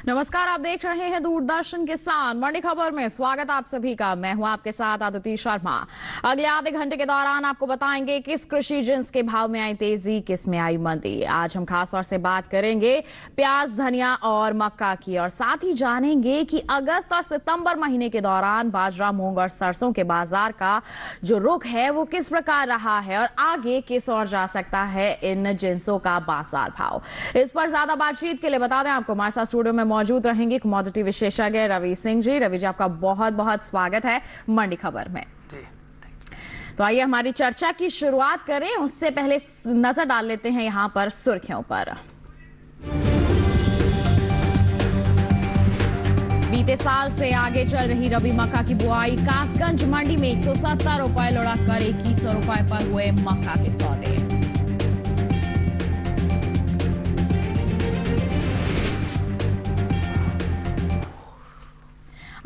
नमस्कार, आप देख रहे हैं दूरदर्शन किसान मंडी खबर में। स्वागत आप सभी का। मैं हूं आपके साथ आदिति शर्मा। अगले आधे घंटे के दौरान आपको बताएंगे किस कृषि जिन्स के भाव में आई तेजी, किस में आई मंदी। आज हम खास तौर से बात करेंगे प्याज, धनिया और मक्का की, और साथ ही जानेंगे कि अगस्त और सितंबर महीने के दौरान बाजरा, मूंग और सरसों के बाजार का जो रुख है वो किस प्रकार रहा है और आगे किस ओर जा सकता है इन जिन्सों का बाजार भाव। इस पर ज्यादा बातचीत के लिए बता दें आपको हमारे साथ स्टूडियो में मौजूद रहेंगे कमोडिटी विशेषज्ञ रवि सिंह जी। रवि जी, आपका बहुत बहुत स्वागत है मंडी खबर में जी। तो आइए हमारी चर्चा की शुरुआत करें, उससे पहले नजर डाल लेते हैं यहां पर सुर्खियों पर। बीते साल से आगे चल रही रबी मक्का की बुआई। कासगंज मंडी में 170 रुपए लुढ़क कर 2100 रुपए पर हुए मक्का के सौदे।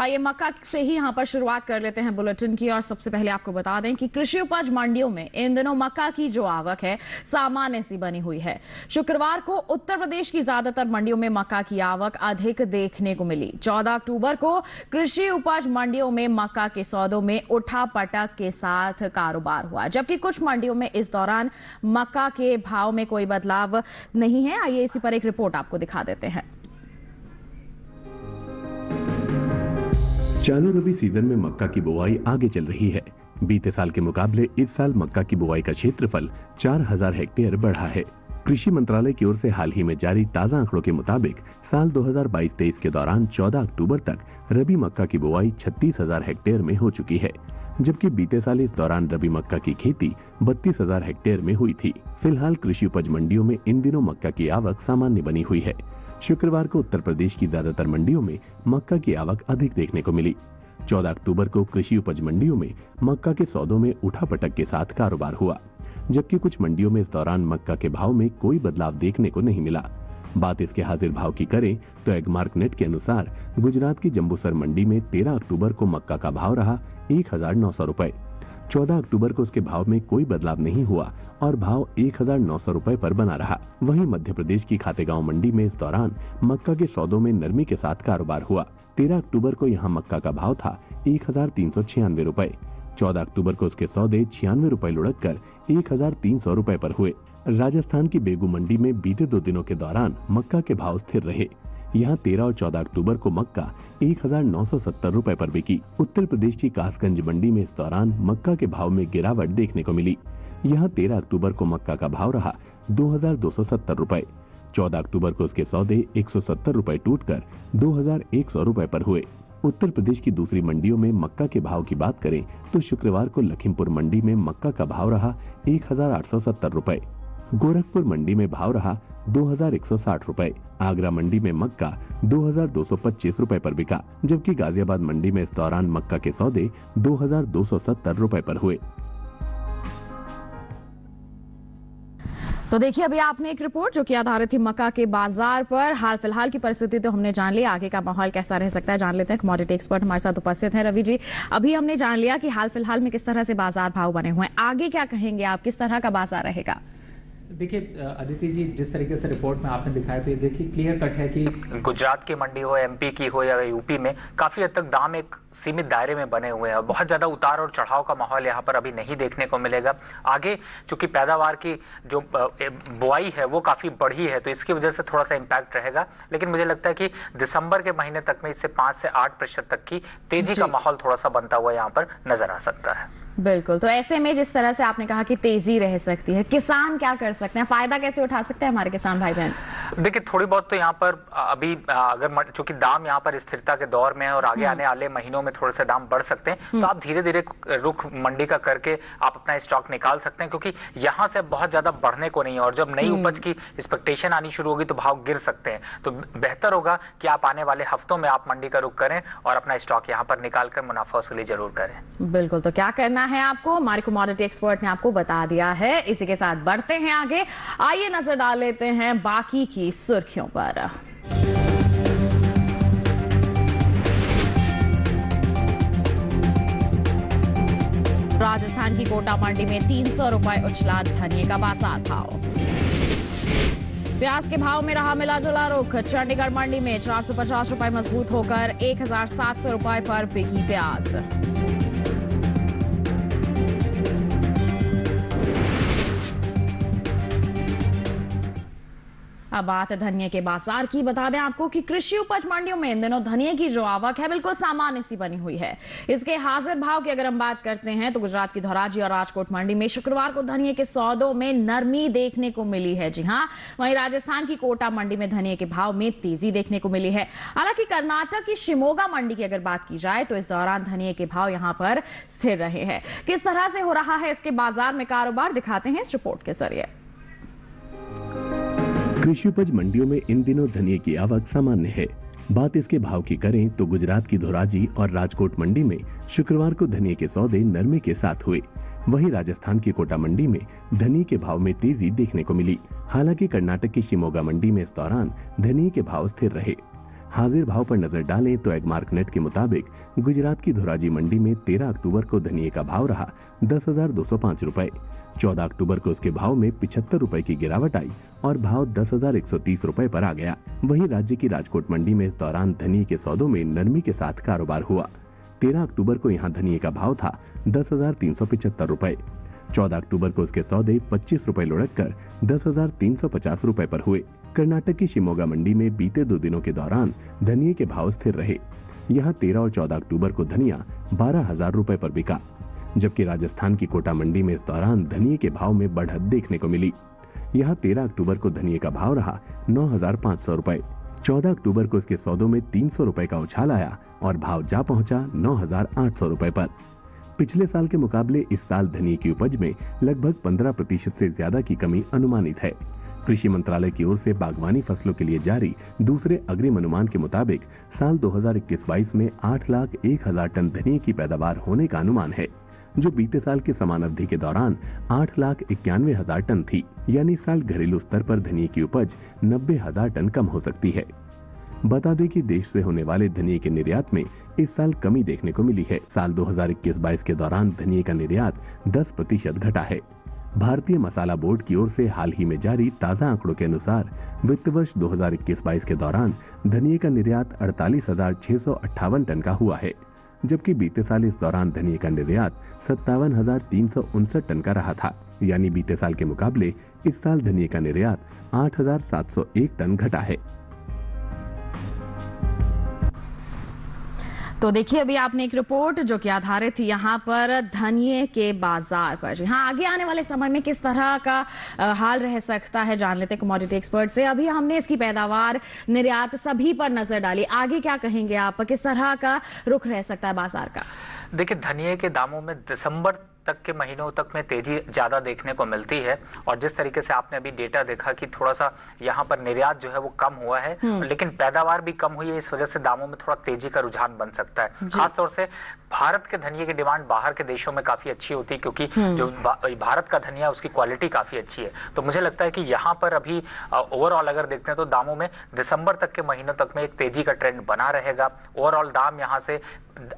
आइए मक्का से ही यहां पर शुरुआत कर लेते हैं बुलेटिन की, और सबसे पहले आपको बता दें कि कृषि उपज मंडियों में इन दिनों मक्का की जो आवक है सामान्य सी बनी हुई है। शुक्रवार को उत्तर प्रदेश की ज्यादातर मंडियों में मक्का की आवक अधिक देखने को मिली। 14 अक्टूबर को कृषि उपज मंडियों में मक्का के सौदों में उठापटक के साथ कारोबार हुआ, जबकि कुछ मंडियों में इस दौरान मक्का के भाव में कोई बदलाव नहीं है। आइए इसी पर एक रिपोर्ट आपको दिखा देते हैं। चालू रबी सीजन में मक्का की बुआई आगे चल रही है। बीते साल के मुकाबले इस साल मक्का की बुआई का क्षेत्रफल 4000 हेक्टेयर बढ़ा है। कृषि मंत्रालय की ओर से हाल ही में जारी ताजा आंकड़ों के मुताबिक साल 2022-23 के दौरान 14 अक्टूबर तक रबी मक्का की बुआई 36,000 हेक्टेयर में हो चुकी है, जबकि बीते साल इस दौरान रबी मक्का की खेती 32,000 हेक्टेयर में हुई थी। फिलहाल कृषि उपज मंडियों में इन दिनों मक्का की आवक सामान्य बनी हुई है। शुक्रवार को उत्तर प्रदेश की ज्यादातर मंडियों में मक्का की आवक अधिक देखने को मिली। 14 अक्टूबर को कृषि उपज मंडियों में मक्का के सौदों में उठापटक के साथ कारोबार हुआ, जबकि कुछ मंडियों में इस दौरान मक्का के भाव में कोई बदलाव देखने को नहीं मिला। बात इसके हाजिर भाव की करें तो एगमार्क नेट के अनुसार गुजरात की जम्बूसर मंडी में 13 अक्टूबर को मक्का का भाव रहा 1900 रुपए। 14 अक्टूबर को उसके भाव में कोई बदलाव नहीं हुआ और भाव 1900 रुपए पर बना रहा। वहीं मध्य प्रदेश की खातेगांव मंडी में इस दौरान मक्का के सौदों में नरमी के साथ कारोबार हुआ। 13 अक्टूबर को यहां मक्का का भाव था 1396 रुपए। 14 अक्टूबर को उसके सौदे 96 रुपए लुढ़क कर 1300 रुपए पर हुए। राजस्थान की बेगू मंडी में बीते 2 दिनों के दौरान मक्का के भाव स्थिर रहे। यहाँ 13 और 14 अक्टूबर को मक्का 1970 रुपए पर बिकी। उत्तर प्रदेश की कासगंज मंडी में इस दौरान मक्का के भाव में गिरावट देखने को मिली। यहाँ 13 अक्टूबर को मक्का का भाव रहा 2270 रुपए। 14 अक्टूबर को उसके सौदे 170 रुपए टूटकर 2100 रुपए पर हुए। उत्तर प्रदेश की दूसरी मंडियों में मक्का के भाव की बात करें तो शुक्रवार को लखीमपुर मंडी में मक्का का भाव रहा 1870 रुपए। गोरखपुर मंडी में भाव रहा 2160 रुपए। आगरा मंडी में मक्का 2225 रुपए पर बिका, जबकि गाजियाबाद मंडी में इस दौरान मक्का के सौदे 2270 रुपए पर हुए। तो देखिए, अभी आपने एक रिपोर्ट जो कि आधारित थी मक्का के बाजार पर। हाल फिलहाल की परिस्थिति तो हमने जान ली, आगे का माहौल कैसा रह सकता है जान लेते हैं। कमोडिटी एक्सपर्ट हमारे साथ उपस्थित हैं रवि जी। अभी हमने जान लिया कि हाल फिलहाल में किस तरह से बाजार भाव बने हुए हैं, आगे क्या कहेंगे आप, किस तरह का बाजार रहेगा? देखिए अदिति जी, जिस तरीके से रिपोर्ट में आपने दिखाया तो ये देखिए क्लियर कट है कि गुजरात की मंडी हो, एमपी की हो या यूपी में, काफी हद तक दाम एक सीमित दायरे में बने हुए हैं। बहुत ज्यादा उतार और चढ़ाव का माहौल यहाँ पर अभी नहीं देखने को मिलेगा। आगे चूंकि पैदावार की जो बुआई है वो काफी बढ़ी है, तो इसकी वजह से थोड़ा सा इम्पैक्ट रहेगा। लेकिन मुझे लगता है कि दिसंबर के महीने तक में इससे 5 से 8% तक की तेजी का माहौल थोड़ा सा बनता हुआ यहाँ पर नजर आ सकता है। बिल्कुल। तो ऐसे में जिस तरह से आपने कहा कि तेजी रह सकती है, किसान क्या कर सकते हैं, फायदा कैसे उठा सकते हैं हमारे किसान भाई बहन? देखिए थोड़ी बहुत तो यहाँ पर अभी अगर चूंकि दाम यहाँ पर स्थिरता के दौर में है और आगे आने वाले महीनों में थोड़े से दाम बढ़ सकते हैं, तो आप धीरे धीरे रुख मंडी का करके आप अपना स्टॉक निकाल सकते हैं, क्योंकि यहाँ से बहुत ज्यादा बढ़ने को नहीं है। और जब नई उपज की एक्सपेक्टेशन आनी शुरू होगी तो भाव गिर सकते हैं। तो बेहतर होगा कि आप आने वाले हफ्तों में आप मंडी का रुख करें और अपना स्टॉक यहाँ पर निकाल कर मुनाफा वसूली जरूर करें। बिल्कुल। तो क्या करना है आपको, हमारे कमोडिटी एक्सपर्ट ने आपको बता दिया है। इसी के साथ बढ़ते हैं आगे। आइए नजर डाल लेते हैं बाकी की सुर्खियों पर। राजस्थान की कोटा मंडी में 300 रुपए उछला धनिये का बाजार भाव। प्याज के भाव में रहा मिला जुला रुख। चंडीगढ़ मंडी में 450 रुपए मजबूत होकर 1700 रुपए पर बिकी प्याज। अब बात धनिये के बाजार की। बता दें आपको कि कृषि उपज मंडियों में इन दिनों धनिये की जो आवक है बिल्कुल सामान्य सी बनी हुई है। इसके हाजिर भाव की अगर हम बात करते हैं तो गुजरात की धोराजी और राजकोट मंडी में शुक्रवार को धनिये के सौदों में नरमी देखने को मिली है। जी हां, वहीं राजस्थान की कोटा मंडी में धनिये के भाव में तेजी देखने को मिली है। हालांकि कर्नाटक की शिमोगा मंडी की अगर बात की जाए तो इस दौरान धनिये के भाव यहां पर स्थिर रहे हैं। किस तरह से हो रहा है इसके बाजार में कारोबार, दिखाते हैं इस रिपोर्ट के जरिए। कृषि उपज मंडियों में इन दिनों धनिये की आवक सामान्य है। बात इसके भाव की करें तो गुजरात की धोराजी और राजकोट मंडी में शुक्रवार को धनिये के सौदे नरमी के साथ हुए। वहीं राजस्थान की कोटा मंडी में धनिये के भाव में तेजी देखने को मिली। हालांकि कर्नाटक की शिमोगा मंडी में इस दौरान धनिये के भाव स्थिर रहे। हाजिर भाव पर नजर डालें तो एगमार्क नेट के मुताबिक गुजरात की धोराजी मंडी में 13 अक्टूबर को धनिये का भाव रहा 10,205 रुपए। 14 अक्टूबर को उसके भाव में 75 रुपए की गिरावट आई और भाव 10,130 रुपए पर आ गया। वहीं राज्य की राजकोट मंडी में इस दौरान धनिये के सौदों में नरमी के साथ कारोबार हुआ। 13 अक्टूबर को यहां धनिये का भाव था 10,375 रुपए। 14 अक्टूबर को उसके सौदे 25 रुपए लुढ़क कर 10,350 रुपए पर हुए। कर्नाटक की शिमोगा मंडी में बीते 2 दिनों के दौरान धनिये के भाव स्थिर रहे। यहाँ 13 और 14 अक्टूबर को धनिया 12,000 रुपए पर बिका, जबकि राजस्थान की कोटा मंडी में इस दौरान धनिये के भाव में बढ़त देखने को मिली। यहाँ 13 अक्टूबर को धनिये का भाव रहा 9,500 रुपए। 14 अक्टूबर को इसके सौदों में 300 रुपए का उछाल आया और भाव जा पहुंचा 9,800 रुपए पर। पिछले साल के मुकाबले इस साल धनिये की उपज में लगभग 15% से ज्यादा की कमी अनुमानित है। कृषि मंत्रालय की ओर से बागवानी फसलों के लिए जारी दूसरे अग्रिम अनुमान के मुताबिक साल 2021-22 में 8,01,000 टन धनिये की पैदावार होने का अनुमान है, जो बीते साल के समान अवधि के दौरान 8,91,000 टन थी। यानी इस साल घरेलू स्तर पर धनिये की उपज 90,000 टन कम हो सकती है। बता दें कि देश से होने वाले धनिये के निर्यात में इस साल कमी देखने को मिली है। साल 2021-22 के दौरान धनिये का निर्यात 10% घटा है। भारतीय मसाला बोर्ड की ओर से हाल ही में जारी ताजा आंकड़ों के अनुसार वित्त वर्ष 2021-22 के दौरान धनिये का निर्यात 48,658 टन का हुआ है, जबकि बीते साल इस दौरान धनिये का निर्यात 57,359 टन का रहा था। यानी बीते साल के मुकाबले इस साल धनिये का निर्यात 8,701 टन घटा है। तो देखिए, अभी आपने एक रिपोर्ट जो कि आधारित थी यहाँ पर धनिये के बाजार पर। जी हाँ, आगे आने वाले समय में किस तरह का हाल रह सकता है जान लेते हैं कमोडिटी एक्सपर्ट से। अभी हमने इसकी पैदावार, निर्यात सभी पर नजर डाली, आगे क्या कहेंगे आप, किस तरह का रुख रह सकता है बाजार का? देखिए, धनिये के दामों में दिसंबर तक के महीनों तक में तेजी ज्यादा देखने को मिलती है। और जिस तरीके से आपने अभी डेटा देखा कि थोड़ा सा यहाँ पर निर्यात जो है वो कम हुआ है, लेकिन पैदावार भी कम हुई है, इस वजह से दामों में थोड़ा तेजी का रुझान बन सकता है। खासतौर से भारत के धनिये की डिमांड बाहर के देशों में काफी अच्छी होती है, क्योंकि जो भारत का धनिया उसकी क्वालिटी काफी अच्छी है। तो मुझे लगता है कि यहाँ पर अभी ओवरऑल अगर देखते हैं तो दामों में दिसंबर तक के महीनों तक में एक तेजी का ट्रेंड बना रहेगा। ओवरऑल दाम यहाँ से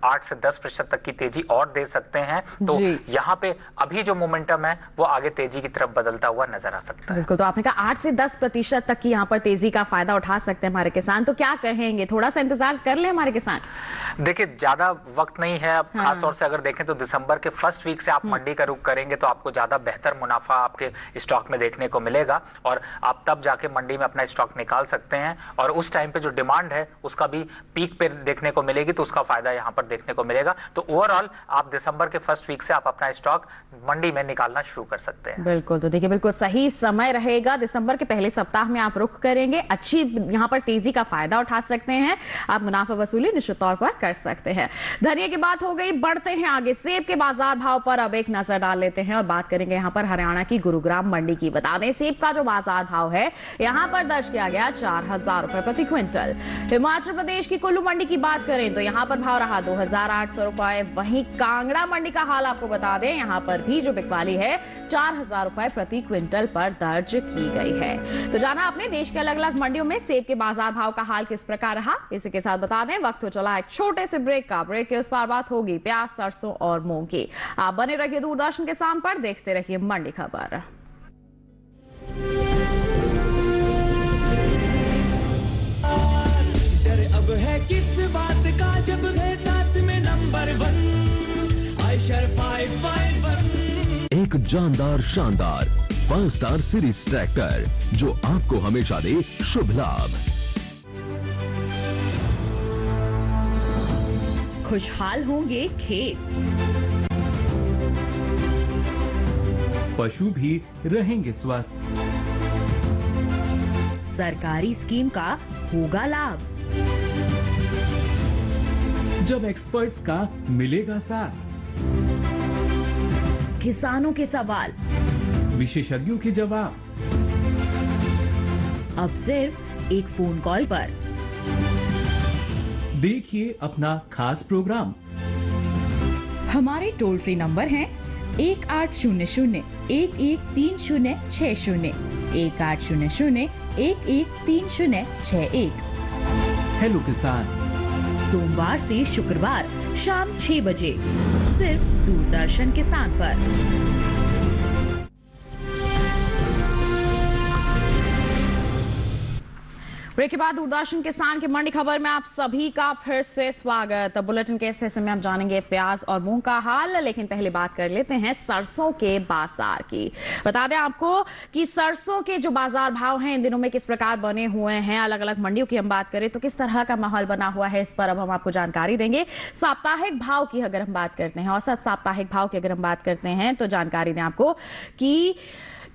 8 से 10% तक की तेजी और दे सकते हैं। तो यहाँ पे अभी जो मोमेंटम है वो आगे तेजी की तरफ बदलता हुआ नजर आ सकता है। बिल्कुल, तो आपने कहा 8 से 10% तक की यहाँ पर तेजी का फायदा उठा सकते हैं हमारे किसान। तो क्या कहेंगे, थोड़ा सा इंतजार कर ले हमारे किसान? देखिए, ज्यादा वक्त नहीं है। खासतौर से अगर देखें तो दिसंबर के फर्स्ट वीक से आप मंडी का रुख करेंगे तो आपको ज्यादा बेहतर मुनाफा आपके स्टॉक में देखने को मिलेगा और आप तब जाके मंडी में अपना स्टॉक निकाल सकते हैं। और उस टाइम पे जो डिमांड है उसका भी पीक पे देखने को मिलेगी, तो उसका फायदा यहाँ पर देखने को मिलेगा। तो ओवरऑल आप दिसंबर के फर्स्ट वीक से आप अपना स्टॉक मंडी में निकालना शुरू कर सकते हैं। बिल्कुल, तो देखिए बिल्कुल सही समय रहेगा। दिसंबर के पहले सप्ताह में आप रुख करेंगे, अच्छी यहाँ पर तेजी का फायदा उठा सकते हैं, आप मुनाफा वसूली निश्चित तौर पर कर सकते हैं। धनिये की बात हो गई, बढ़ते हैं आगे सेब के बाजार भाव पर अब एक नजर डाल लेते हैं और बात करेंगे यहाँ पर हरियाणा की गुरुग्राम मंडी की। बता दें सेब का जो बाजार भाव है यहाँ पर दर्ज किया गया 4,000 रुपए प्रति क्विंटल। हिमाचल प्रदेश की कुल्लू मंडी की बात करें तो यहाँ पर भाव रहा 2,800 रुपए। वहीं कांगड़ा मंडी का हाल आपको बता दें, यहाँ पर भी जो बिकवाली है 4,000 रुपए प्रति क्विंटल पर दर्ज की गई है। तो जाना आपने देश के अलग अलग मंडियों में सेब के बाजार भाव का हाल किस प्रकार रहा। इसी के साथ बता दें वक्त हो चला एक छोटे से ब्रेक का। ब्रेक के उस पार बात होगी प्याज, सरसों और मूंग की। आप बने रहिए दूरदर्शन किसान पर, देखते रहिए मंडी खबर। किस बात का जब है साथ में नंबर 1 आयशर 551। एक जानदार शानदार 5 स्टार सीरीज ट्रैक्टर जो आपको हमेशा दे शुभ लाभ। खुशहाल होंगे खेत, पशु भी रहेंगे स्वस्थ, सरकारी स्कीम का होगा लाभ, जब एक्सपर्ट्स का मिलेगा साथ, किसानों के सवाल विशेषज्ञों के जवाब, अब सिर्फ एक फोन कॉल पर। देखिए अपना खास प्रोग्राम। हमारे टोल फ्री नंबर हैं 1800-113060, 1800-113061। हेलो किसान, सोमवार से शुक्रवार शाम 6 बजे सिर्फ दूरदर्शन किसान पर। ब्रेक के बाद दूरदर्शन किसान की मंडी खबर में आप सभी का फिर से स्वागत। बुलेटिन के इस हिस्से में हम जानेंगे प्याज और मूंग का हाल, लेकिन पहले बात कर लेते हैं सरसों के बाजार की। बता दें आपको कि सरसों के जो बाजार भाव हैं इन दिनों में किस प्रकार बने हुए हैं। अलग अलग मंडियों की हम बात करें तो किस तरह का माहौल बना हुआ है, इस पर अब हम आपको जानकारी देंगे। साप्ताहिक भाव की अगर हम बात करते हैं, औसत साप्ताहिक भाव की अगर हम बात करते हैं तो जानकारी दें आपको कि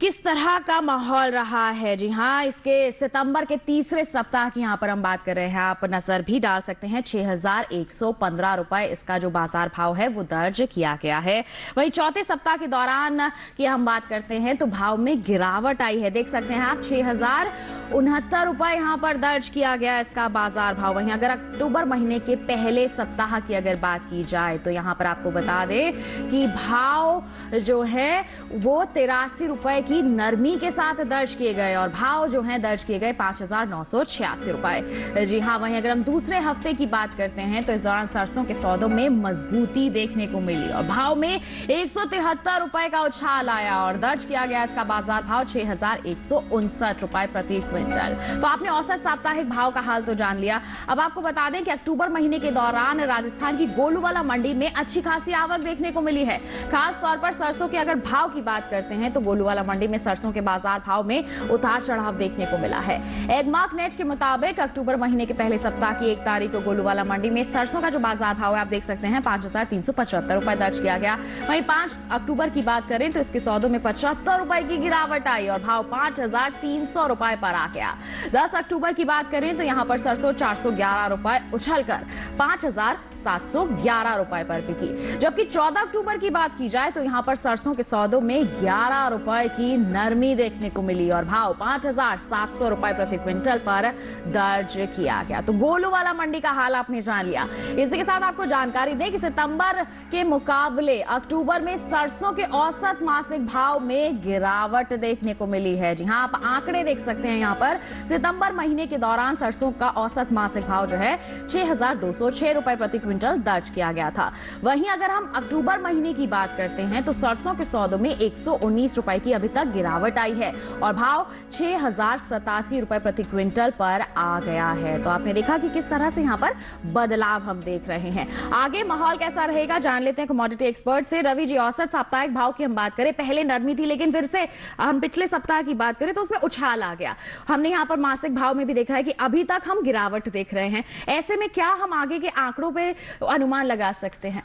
किस तरह का माहौल रहा है। जी हाँ, इसके सितंबर के तीसरे सप्ताह की यहाँ पर हम बात कर रहे हैं, आप नजर भी डाल सकते हैं। 6,115 रुपए इसका जो बाजार भाव है वो दर्ज किया गया है। वहीं चौथे सप्ताह के दौरान की हम बात करते हैं तो भाव में गिरावट आई है। देख सकते हैं आप 6,069 रुपए यहाँ पर दर्ज किया गया इसका बाजार भाव। वहीं अगर अक्टूबर महीने के पहले सप्ताह की अगर बात की जाए तो यहाँ पर आपको बता दें कि भाव जो है वो 83 रुपए की नरमी के साथ दर्ज किए गए और भाव जो हैं दर्ज किए गए 5,986 रुपए। जी हाँ, वहीं अगर हम दूसरे हफ्ते की बात करते हैं तो इस दौरान सरसों के सौदों में मजबूती देखने को मिली और भाव में 173 रुपए का उछाल आया और दर्ज किया गया इसका बाजार भाव 6,159 रुपए प्रति क्विंटल। तो आपने औसत साप्ताहिक भाव का हाल तो जान लिया। अब आपको बता दें कि अक्टूबर महीने के दौरान राजस्थान की गोलूवाला मंडी में अच्छी खासी आवक देखने को मिली है। खास तौर पर सरसों के अगर भाव की बात करते हैं तो गोलूवाला मंडी में सरसों के बाजार भाव में उतार चढ़ाव देखने को मिला है। एगमार्क नेट के मुताबिक अक्टूबर महीने के पहले सप्ताह की 1 तारीख को गोलूवाला मंडी में सरसों का जो बाजार भाव है आप देख सकते हैं 5,375 रुपए दर्ज किया गया। वहीं 5 अक्टूबर की बात करें तो इसके सौदों में 75 रुपए की गिरावट आई और भाव 5,300 रुपए पर आ गया। 10 अक्टूबर की बात करें तो यहां पर सरसों 411 रुपए उछलकर 5,711 रुपए पर बिकी। जबकि 14 अक्टूबर की बात की जाए तो यहां पर सरसों के सौदों में 11 रुपए की नरमी देखने को मिली और भाव 5,700 रुपए प्रति क्विंटल पर दर्ज किया गया। तो गोलूवाला मंडी का हाल आपने जान लिया। इसी के साथ आपको जानकारी दें कि सितंबर के मुकाबले अक्टूबर में सरसों के औसत मासिक भाव में गिरावट देखने को मिली है। जी हां, आप आंकड़े देख सकते हैं। यहां पर सितंबर महीने के दौरान सरसों का औसत मासिक भाव जो है 6,206 रुपए प्रति क्विंटल दर्ज किया गया था। वहीं अगर हम अक्टूबर महीने की बात करते हैं तो सरसों के सौदों में 119 रुपए की अभी तक गिरावट आई है और भाव 6,087 रुपए प्रति क्विंटल पर आ गया है। तो आपने देखा कि किस तरह से यहाँ पर बदलाव हम देख रहे हैं। आगे माहौल कैसा रहेगा जान लेते हैं कमोडिटी एक्सपर्ट से। रवि जी, औसत साप्ताहिक भाव की हम बात करें, पहले नरमी थी लेकिन फिर से हम पिछले सप्ताह की बात करें तो उसमें उछाल आ गया। हमने यहाँ पर मासिक भाव में भी देखा है कि अभी तक हम गिरावट देख रहे हैं। ऐसे में क्या हम आगे के आंकड़ों पे अनुमान लगा सकते हैं?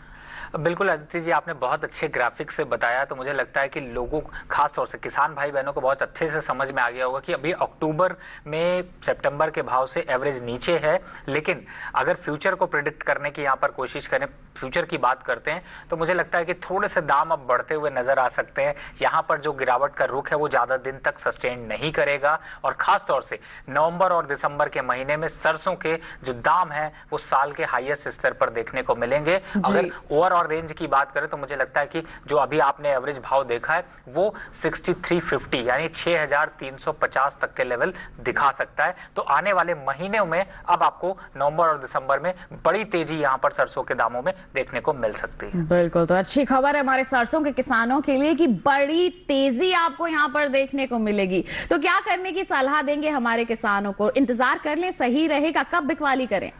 बिल्कुल अदिति जी, आपने बहुत अच्छे ग्राफिक से बताया। तो मुझे लगता है कि लोगों, खास तौर से किसान भाई बहनों को बहुत अच्छे से समझ में आ गया होगा कि अभी अक्टूबर में सितंबर के भाव से एवरेज नीचे है। लेकिन अगर फ्यूचर को प्रिडिक्ट करने की यहाँ पर कोशिश करें, फ्यूचर की बात करते हैं तो मुझे लगता है कि थोड़े से दाम अब बढ़ते हुए नजर आ सकते हैं। यहाँ पर जो गिरावट का रुख है वो ज्यादा दिन तक सस्टेन नहीं करेगा और खास तौर से नवंबर और दिसंबर के महीने में सरसों के जो दाम है वो साल के हाईएस्ट स्तर पर देखने को मिलेंगे। अगर ओवरऑल रेंज की बात करें तो मुझे लगता है कि जो अभी आपने एवरेज भाव देखा है वो 6350 यानी 6,350 तक के लेवल दिखा सकता है। तो आने वाले महीनों में अब आपको नवंबर और दिसंबर में बड़ी तेजी यहाँ पर सरसों के दामों में देखने को मिल सकती है। बिल्कुल, तो अच्छी खबर है हमारे सरसों के किसानों के लिए कि बड़ी तेजी आपको यहाँ पर देखने को मिलेगी। तो क्या करने की सलाह देंगे हमारे किसानों को? इंतजार कर लें, सही रहेगा? कब बिकवाली करें?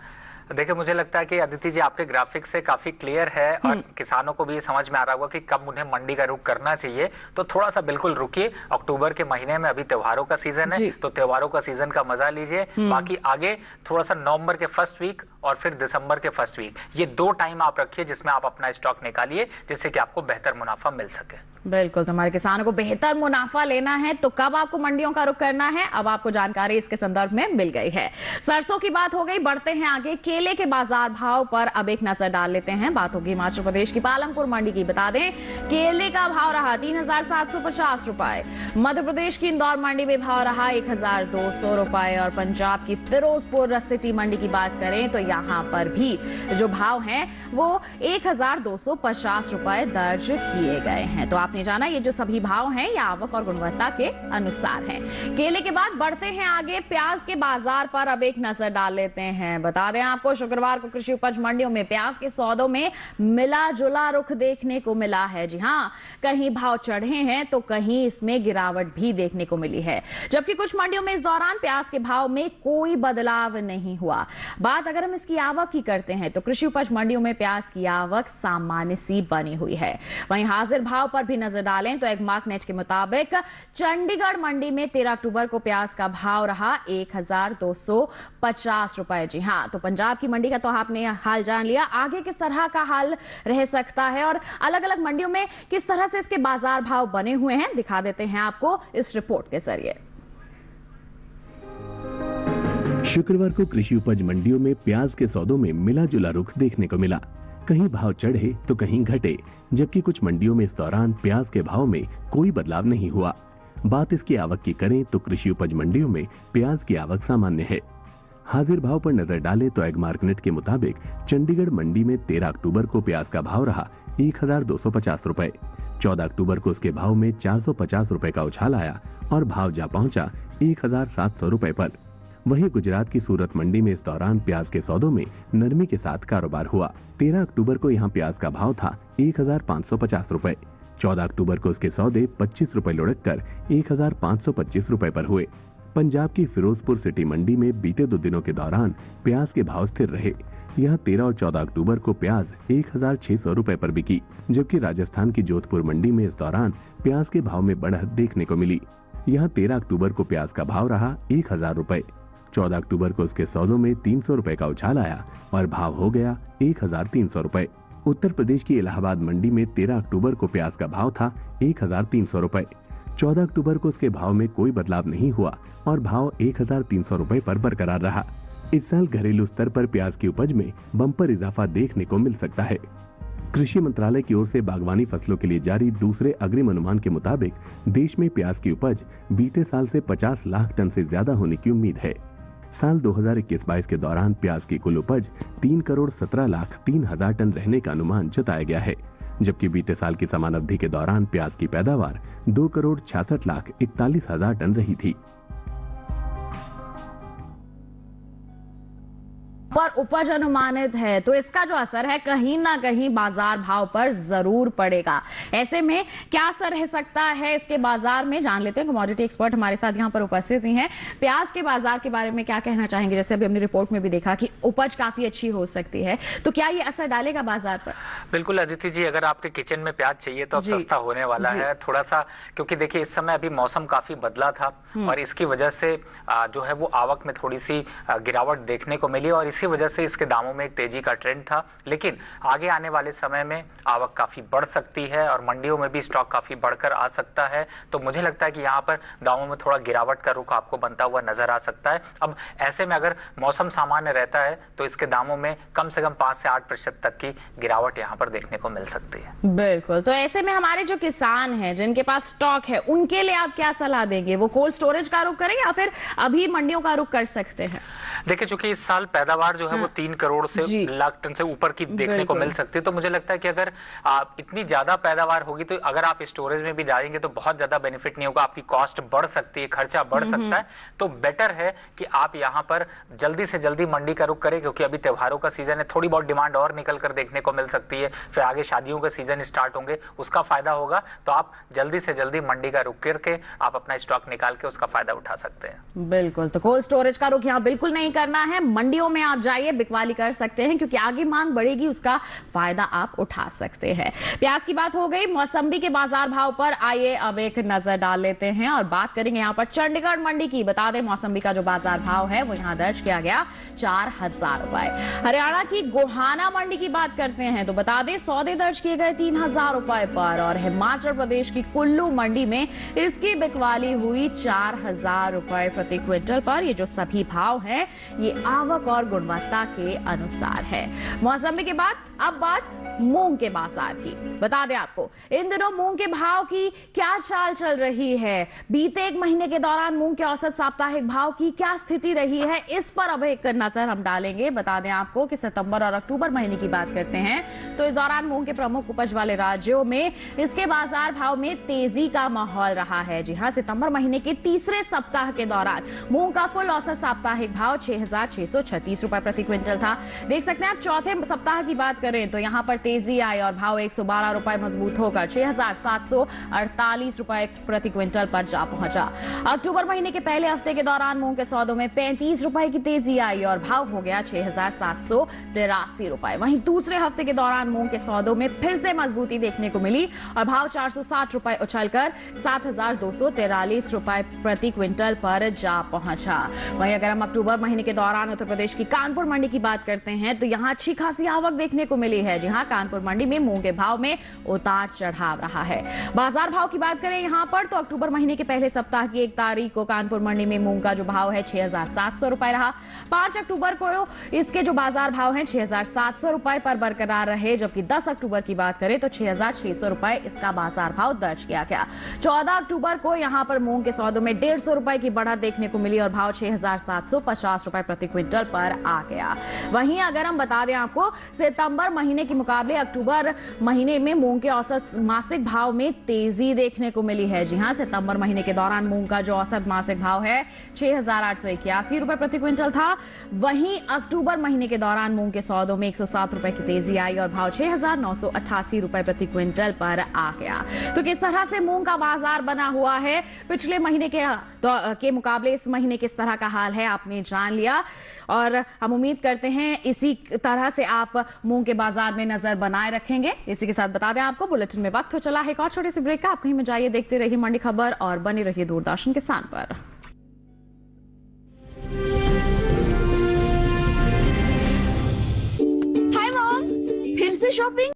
देखिए, मुझे लगता है कि अदिति जी आपके ग्राफिक से काफी क्लियर है और किसानों को भी समझ में आ रहा होगा कि कब उन्हें मंडी का रुख करना चाहिए। तो थोड़ा सा बिल्कुल रुकिए, अक्टूबर के महीने में अभी त्योहारों का सीजन है, तो त्योहारों का सीजन का मजा लीजिए। बाकी आगे थोड़ा सा नवंबर के फर्स्ट वीक और फिर दिसंबर के फर्स्ट वीक, ये 2 टाइम आप रखिए जिसमें आप अपना स्टॉक निकालिए, जिससे कि आपको बेहतर मुनाफा मिल सके। बिल्कुल, तुम्हारे किसानों को बेहतर मुनाफा लेना है तो कब आपको मंडियों का रुख करना है, अब आपको जानकारी इसके संदर्भ में मिल गई है। सरसों की बात हो गई, बढ़ते हैं आगे केले के बाजार भाव पर अब एक नजर डाल लेते हैं। बात होगी हिमाचल प्रदेश की पालमपुर मंडी की। बता दें केले का भाव रहा 3,750 रुपए, मध्य प्रदेश की इंदौर मंडी में भाव रहा 1,200 रुपए और पंजाब की फिरोजपुर सिटी मंडी की बात करें तो यहाँ पर भी जो भाव है वो 1,250 रुपए दर्ज किए गए हैं। तो आपने जाना ये जो सभी भाव हैं ये आवक और गुणवत्ता के अनुसार हैं। केले के बाद बढ़ते हैं आगे प्याज के बाजार पर अब एक नजर डाल लेते हैं। बता दें आपको शुक्रवार को कृषि उपज मंडियों में प्याज के सौदों में मिला जुला रुख देखने को मिला है। जी हाँ, कहीं भाव चढ़े हैं तो कहीं इसमें गिरावट भी देखने को मिली है, जबकि कुछ मंडियों में इस दौरान प्याज के भाव में कोई बदलाव नहीं हुआ। बात अगर हम इसकी आवक की करते हैं तो कृषि उपज मंडियों में प्याज की आवक सामान्य सी बनी हुई है। वहीं हाजिर भाव पर भी नजर डालें तो एगमार्क नेट के मुताबिक चंडीगढ़ मंडी में 13 अक्टूबर को प्याज का भाव रहा 1,250 रुपए। जी हाँ, तो पंजाब की मंडी का तो आपने हाल जान लिया, आगे किस तरह का हाल रह सकता है और अलग अलग मंडियों में किस तरह से इसके बाजार भाव बने हुए हैं दिखा देते हैं आपको इस रिपोर्ट के जरिए। शुक्रवार को कृषि उपज मंडियों में प्याज के सौदों में मिला जुला रुख देखने को मिला। कहीं भाव चढ़े तो कहीं घटे, जबकि कुछ मंडियों में इस दौरान प्याज के भाव में कोई बदलाव नहीं हुआ। बात इसकी आवक की करें तो कृषि उपज मंडियों में प्याज की आवक सामान्य है। हाजिर भाव पर नजर डालें तो एगमार्क नेट के मुताबिक चंडीगढ़ मंडी में 13 अक्टूबर को प्याज का भाव रहा 1,250 रुपए। 14 अक्टूबर को उसके भाव में 450 रुपए का उछाल आया और भाव जा पहुंचा 1,700 रुपए पर। वहीं गुजरात की सूरत मंडी में इस दौरान प्याज के सौदों में नरमी के साथ कारोबार हुआ। 13 अक्टूबर को यहां प्याज का भाव था 1,550 रुपए। 14 अक्टूबर को उसके सौदे 25 रुपए लुढ़क कर 1,525 रुपए पर हुए। पंजाब की फिरोजपुर सिटी मंडी में बीते 2 दिनों के दौरान प्याज के भाव स्थिर रहे। यहाँ 13 और 14 अक्टूबर को प्याज 1,600 रुपए पर बिकी, जबकि राजस्थान की जोधपुर मंडी में इस दौरान प्याज के भाव में बढ़त देखने को मिली। यहाँ 13 अक्टूबर को प्याज का भाव रहा 1,000 रुपए। 14 अक्टूबर को उसके सौदों में 300 रुपए का उछाल आया और भाव हो गया 1,300 रुपए। उत्तर प्रदेश की इलाहाबाद मंडी में 13 अक्टूबर को प्याज का भाव था 1,300 रुपए। 14 अक्टूबर को उसके भाव में कोई बदलाव नहीं हुआ और भाव 1,300 रुपए पर बरकरार रहा। इस साल घरेलू स्तर पर प्याज की उपज में बम्पर इजाफा देखने को मिल सकता है। कृषि मंत्रालय की ओर से बागवानी फसलों के लिए जारी दूसरे अग्रिम अनुमान के मुताबिक देश में प्याज की उपज बीते साल से 50 लाख टन से ज्यादा होने की उम्मीद है। साल 2021-22 के दौरान प्याज की कुल उपज 3,17,03,000 टन रहने का अनुमान जताया गया है, जबकि बीते साल की समान अवधि के दौरान प्याज की पैदावार 2,66,41,000 टन रही थी। पर उपज अनुमानित है तो इसका जो असर है कहीं ना कहीं बाजार भाव पर जरूर पड़ेगा। ऐसे में क्या असर रह सकता है इसके बाजार में, जान लेते हैं। कमोडिटी एक्सपर्ट हमारे साथ यहाँ पर उपस्थित हैं। प्याज के बाजार के बारे में क्या कहना चाहेंगे? जैसे अभी हमने रिपोर्ट में भी देखा कि उपज काफी अच्छी हो सकती है, तो क्या ये असर डालेगा बाजार पर? बिल्कुल अदिति जी, अगर आपके किचन में प्याज चाहिए तो अब सस्ता होने वाला है थोड़ा सा, क्योंकि देखिए इस समय अभी मौसम काफी बदला था और इसकी वजह से जो है वो आवक में थोड़ी सी गिरावट देखने को मिली और इसी वजह से इसके दामों में एक तेजी का ट्रेंड था। लेकिन आगे आने वाले समय में आवक काफी बढ़ सकती है और मंडियों में भी स्टॉक काफी बढ़कर आ सकता है। तो मुझे लगता है कि यहाँ पर दामों में थोड़ा गिरावट का रुख आपको बनता हुआ नजर आ सकता है। अब ऐसे में अगर मौसम सामान्य रहता है तो इसके दामों में कम से कम 5 से 8% तक की गिरावट यहाँ पर देखने को मिल सकती है। बिल्कुल, तो ऐसे में हमारे जो किसान हैं जिनके पास स्टॉक है उनके लिए आप क्या सलाह देंगे? वो कोल्ड स्टोरेज का रुख करें या फिर अभी मंडियों का रुख कर सकते हैं? देखिए, चूंकि इस साल पैदावार जो है वो 3 करोड़ से लाख टन से ऊपर की देखने को मिल सकती है, तो मुझे लगता है कि अगर इतनी ज्यादा पैदावार होगी तो अगर आप स्टोरेज में भी डालेंगे तो बहुत ज्यादा बेनिफिट नहीं होगा, आपकी कॉस्ट बढ़ सकती है, खर्चा बढ़ सकता है। तो बेटर है कि आप यहाँ पर जल्दी से जल्दी मंडी का रुख करें, क्योंकि अभी त्योहारों का सीजन है, थोड़ी बहुत डिमांड और निकल कर देखने को मिल सकती है, फिर आगे शादियों के सीजन स्टार्ट होंगे, उसका फायदा होगा। तो आप जल्दी से जल्दी मंडी का रुख करके आप अपना स्टॉक निकाल के उसका फायदा उठा सकते हैं। बिल्कुल, तो कोल्ड स्टोरेज का रुख यहाँ बिल्कुल नहीं करना है, मंडियों में आप जाइए। जाइए, बिकवाली कर सकते हैं, क्योंकि आगे मांग बढ़ेगी, उसका फायदा आप उठा सकते हैं। प्याज की बात हो गई, मौसम्बी के बाजार भाव पर आइए अब एक नजर डाल लेते हैं और बात करेंगे यहाँ पर चंडीगढ़ मंडी की। बता दें मौसम्बी का जो बाजार भाव है वो यहाँ दर्ज किया गया 4000 रुपए। हरियाणा की गोहाना मंडी की बात करते हैं तो बता दें सौदे दर्ज किए गए 3000 रुपए पर, और हिमाचल प्रदेश की कुल्लू मंडी में इसकी बिकवाली हुई 4000 रुपए प्रति क्विंटल पर। ये जो सभी भाव हैं ये आवक और गुणवत्ता के अनुसार है। मौसम्बी के बाद अब बात मूंग के बाजार की। बता दें आपको इन दिनों मूंग के भाव की क्या चाल चल रही है, बीते एक महीने के दौरान मूंग के औसत साप्ताहिक भाव की क्या स्थिति रही है, इस पर अब एक नजर हम डालेंगे। बता दें आपको कि सितंबर और अक्टूबर महीने की बात करते हैं तो इस दौरान मूंग के प्रमुख उपज वाले राज्यों में इसके बाजार भाव में तेजी का माहौल रहा है। जी हां, सितंबर महीने के तीसरे सप्ताह के दौरान मूंग का कुल औसत साप्ताहिक भाव 6636 रुपए प्रति क्विंटल था। देख सकते हैं आप चौथे सप्ताह की बात करें तो यहां पर तेजी आई और भाव 112 रुपए मजबूत होकर 6748 रुपए प्रति क्विंटल पर जा पहुंचा। अक्टूबर महीने के पहले हफ्ते के दौरान मूंग के सौदों में 35 रुपए की तेजी आई और भाव हो गया 6783 रुपए। वहीं दूसरे हफ्ते के दौरान मूंग के सौदों में फिर से मजबूती देखने को मिली और भाव 460 रुपए उछलकर 7243 रुपए प्रति क्विंटल पर जा पहुंचा। वहीं अगर हम अक्टूबर महीने के दौरान उत्तर प्रदेश की कानपुर मंडी की बात करते हैं तो यहां अच्छी खासी आवक देखने को मिली है। जी हां, कानपुर मंडी में मूंग के भाव में उतार चढ़ाव रहा है। बाजार भाव की बात करें यहां पर तो अक्टूबर महीने के पहले सप्ताह की 1 तारीख को कानपुर मंडी में मूंग का जो भाव है 6700 रुपए रहा। 5 अक्टूबर को इसके जो बाजार भाव हैं 6700 रुपए पर बरकरार रहे, जबकि 10 अक्टूबर की बात करें तो 6600 रुपए इसका बाजार भाव दर्ज किया गया। 14 अक्टूबर को यहां पर मूंग के सौदों में 150 रुपए की बढ़त देखने को मिली और भाव 6750 रुपए प्रति क्विंटल पर आ गया। वहीं अगर हम बता दें आपको सितंबर महीने के मुकाबले अक्टूबर महीने में मूंग के औसत मासिक भाव में तेजी देखने को मिली है। जी हां, सितंबर महीने के दौरान मूंग का जो औसत मासिक भाव है 6881 रुपए प्रति क्विंटल था। वहीं अक्टूबर महीने के दौरान मूंग के सौदों में 107 रुपए की तेजी आई और भाव 6988 रुपए प्रति क्विंटल पर आ गया। तो किस तरह से मूंग का बाजार बना हुआ है पिछले महीने के मुकाबले इस महीने किस तरह का हाल है आपने जान लिया, और हम उम्मीद करते हैं इसी तरह से आप मूंग के बाजार में नजर बनाए रखेंगे। इसी के साथ बता दें आपको बुलेटिन में वक्त हो चला है एक और छोटे से ब्रेक का। आप कहीं में जाइए, देखते रहिए मंडी खबर और बने रहिए दूरदर्शन किसान पर। हाय मॉम, फिर से शॉपिंग?